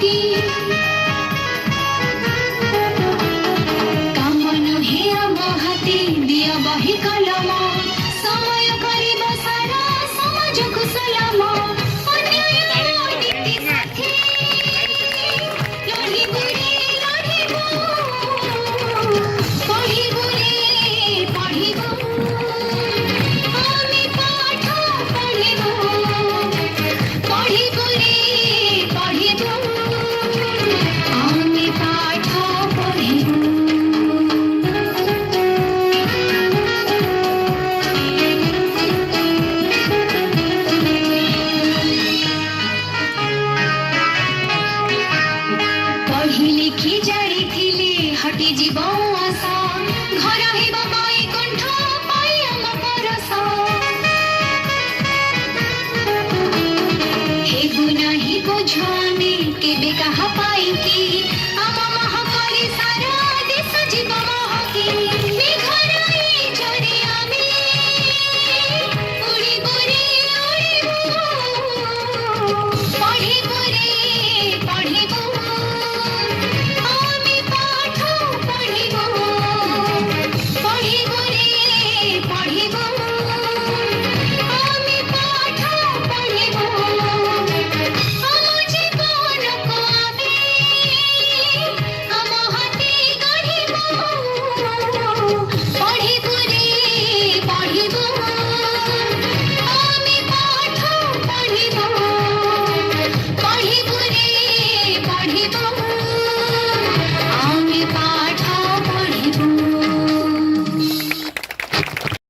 की कामन हे आम हाथी दिया बही कलम समय करिब सारा समाज को सलाम हटी जीव आशा घर हेबा पाई कंठ पाई आम परस हेबु नाही बोझ आमे केबे कहा पाई कि आम